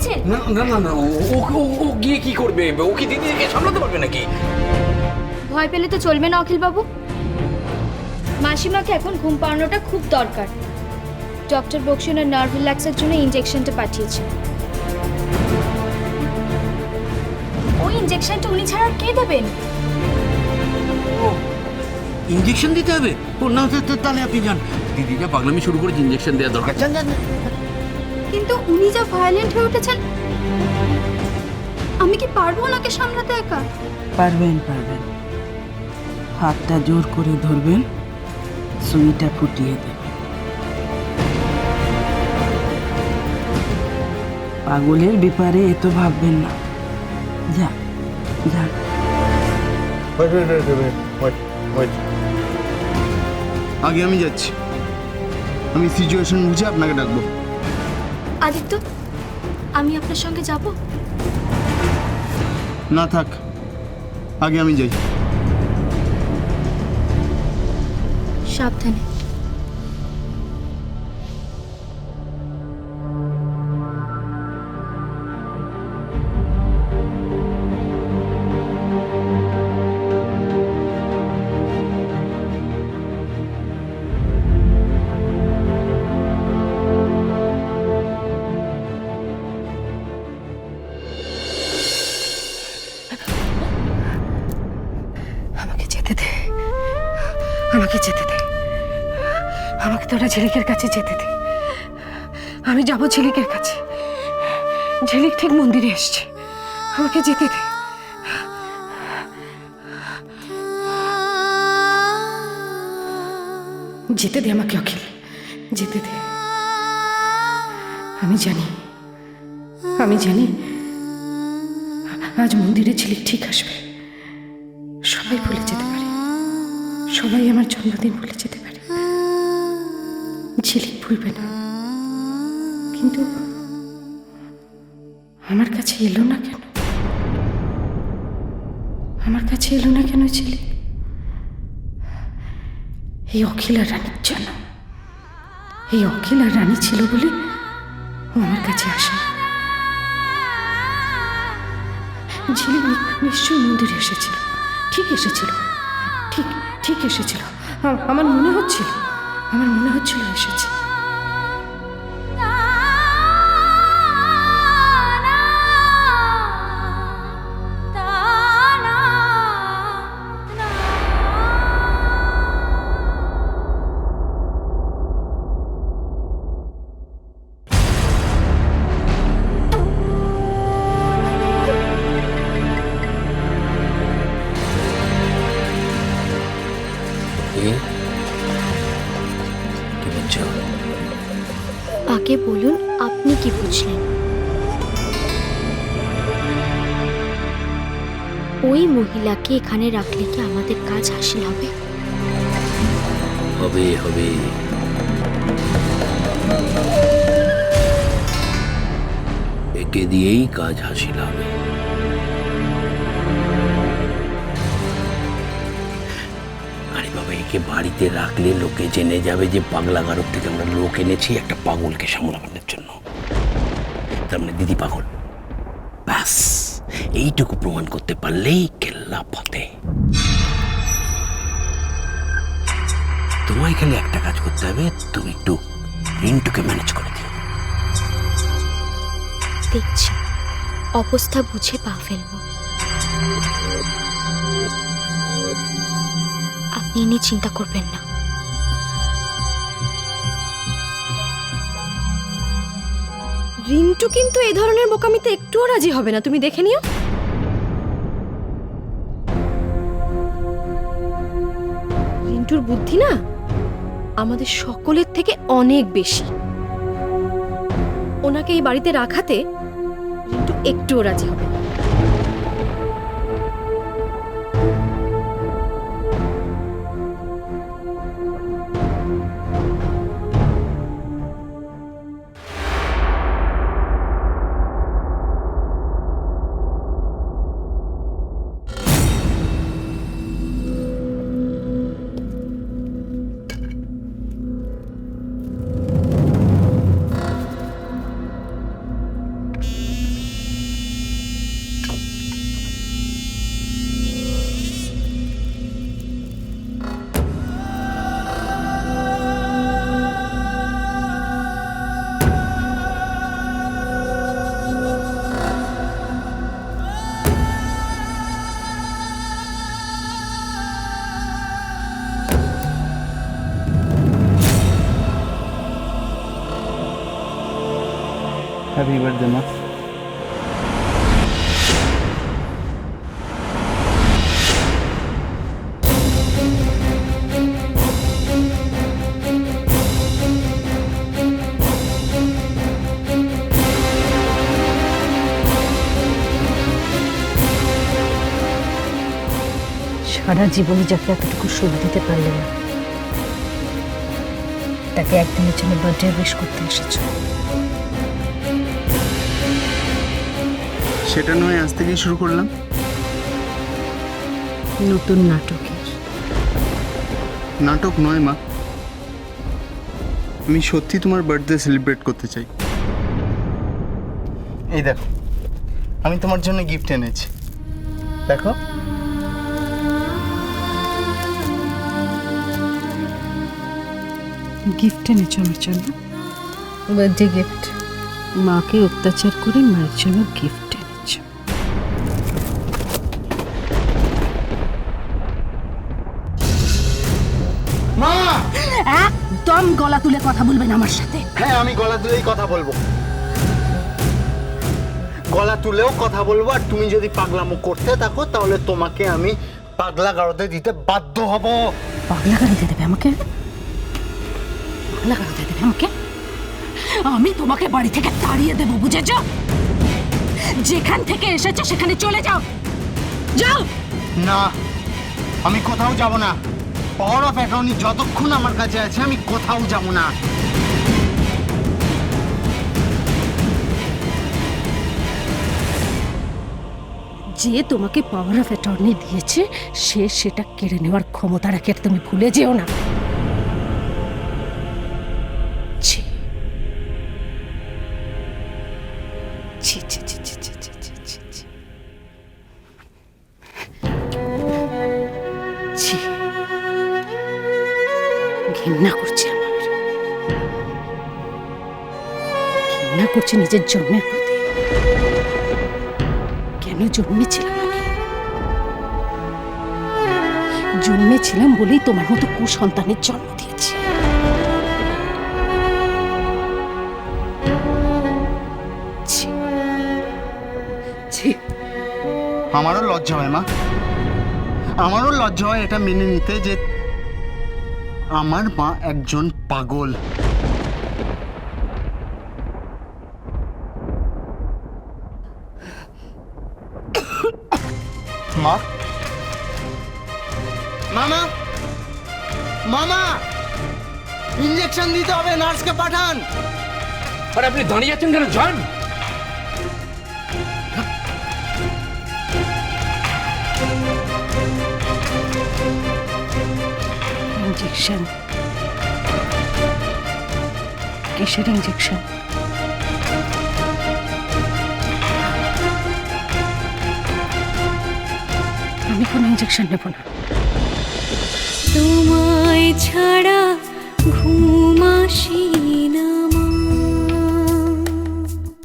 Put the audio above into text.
দেখেছেন? না না না না, ও গিয়ে কি করবে? ও কি দিদিকে সামলাতে পারবে নাকি? ভয় পেলে তো চলবে না অখিল বাবু। মাসিমাকে এখন ঘুম পাড়ানোটা খুব দরকার। ডক্টর বক্সি ওনার নার্ভ রিল্যাক্সের জন্য ইনজেকশনটা পাঠিয়েছে। ওই ইনজেকশনটা উনি ছাড়া আর কে দেবেন? ইঞ্জেকশন দিতে হবে? ও না, তাহলে আপনি যান। দিদি যা পাগলামি শুরু করেছে, ইঞ্জেকশন দেওয়া দরকার। যান যান। কিন্তু উনি যা ভায়োলেন্ট হয়ে উঠেছেন, আমি কি পারবো ওনাকে সামলাতে একা? পারবেন পারবেন। হাতটা জোর করে ধরবেন, সুইটা ফুটিয়ে দেবেন। পাগলের ব্যাপারে এত ভাববেন না। যা যা। আগে আমি যাচ্ছি, আমি সিচুয়েশন বুঝে আপনাকে ডাকবো। আদিত্য, আমি আপনার সঙ্গে যাব? না থাক, আগে আমি যাই। সাবধানে। আমাকে যেতে দে, আমাকে যেতে দে, আমাকে তোরা ঝিলিকের কাছে যেতে দে। আমি যাব ঝিলিকের কাছে। ঝিলিক ঠিক মন্দিরে এসছে, আমাকে যেতে দে। যেতে দে আমাকে অখিল, যেতে দে। আমি জানি, আমি জানি আজ মন্দিরে ঝিলিক ঠিক আসবে। সবাই ভুলে যেতে পারে, সবাই আমার জন্মদিন ভুলে যেতে পারে, ঝিলিক ভুলবে না। কিন্তু আমার কাছে এলো না কেন? আমার কাছে এলো না কেন ঝিলিক? এই অখিল আর রানীর জন্য। এই অখিল আর রানী ছিল বলে ও আমার কাছে আসে। ঝিলিক নিশ্চয়ই মন্দিরে এসেছিল, ঠিক এসেছিল, ঠিক ঠিক এসেছিল। আমার মনে হচ্ছিল, আমার মনে হচ্ছিল এসেছে। কি বলছো? আগে বলুন, আপনি কি বুঝলেন? ওই মহিলাকে এখানে রাখলে কি আমাদের কাজ হাসিল হবে? হবে হবে। একে দিয়েই কাজ হাসিল হবে। আরে বাবা, একে বাড়িতে রাখলে লোকে জেনে যাবে যে পাগলা গারদ থেকে আমরা লোক এনেছি একটা পাগলকে সামলানোর জন্য। তার মানে দিদি পাগল। ব্যাস, এইটুকু প্রমাণ করতে পারলেই কেল্লা ফতে। তোমায় খালি একটা কাজ করতে হবে, তুমি একটু রিন্টুকে ম্যানেজ করে দিও। দেখছি, অবস্থা বুঝে পা ফেলবো। আপনি নিয়ে চিন্তা করবেন না। রিন্টু কিন্তু এই ধরনের বোকামিতে একটুও রাজি হবে না, তুমি দেখে নিও। রিন্টুর বুদ্ধি না আমাদের সকলের থেকে অনেক বেশি। ওনাকে এই বাড়িতে রাখাতে রিন্টু একটুও রাজি হবে না। হ্যাপি বার্থডে মা। সারা জীবনে যাকে এতটুকু সুখ দিতে পারলে না, তাকে একদিনের জন্য বার্থডে উইশ করতে এসেছো। সেটা নয় আজ থেকেই শুরু করলাম। নতুন নাটকের নাটক নয় মা, আমি সত্যি তোমার বার্থডে সেলিব্রেট করতে চাই। এই দেখো, আমি তোমার জন্য গিফট এনেছি, দেখো। গিফট এনেছো আমার জন্য? Birthday gift? মাকে অত্যাচার করে মায়ের জন্য গিফট এনেছো? মা! একদম গলা তুলে কথা বলবেন আমার সাথে। হ্যাঁ, আমি গলা তুলেই কথা বলবো, গলা তুলেও কথা বলবো। আর তুমি যদি পাগলামো করতে থাকো তাহলে তোমাকে আমি পাগলা গারদে দিতে বাধ্য হব। পাগলা গাড়িতে দেবে আমাকে? পাগলা গাড়িতে দেবে আমাকে? আমি তোমাকে বাড়ি থেকে তাড়িয়ে দেবো, বুঝেছ? যেখান থেকে এসেছো সেখানে চলে যাও, যাও। না, আমি কোথাও যাব না। পাওয়ার অফ অ্যাটর্নি যতক্ষণ আমার কাছে আছে আমি কোথাও যাব না। যে তোমাকে পাওয়ার অফ অ্যাটর্নি দিয়েছে সে সেটা কেড়ে নেওয়ার ক্ষমতা রাখে, আর তুমি ভুলে যেও না। ছি ছি ছি ছি ছি ছি ছি ছি ছি ছি। ছি, ঘৃণা করছে আমার, ঘৃণা করছে নিজের জন্মের প্রতি। কেন জন্মেছিলাম আমি? জন্মেছিলাম বলেই তোমার মতো কুসন্তানের জন্ম দিয়েছি। ছি, ছি। আমারও লজ্জা হয় মা, আমারও লজ্জা হয় এটা মেনে নিতে যে আমার মা একজন পাগল। মা, মামা, মামা, ইঞ্জেকশন দিতে হবে, নার্সকে পাঠান। আর আপনি দাঁড়িয়ে যাচ্ছেন কেন? যান। ইঞ্জেকশন? কিসের ইঞ্জেকশন? আমি কোনো ইঞ্জেকশন নেব না। তোমায় ছাড়া ঘুম আসি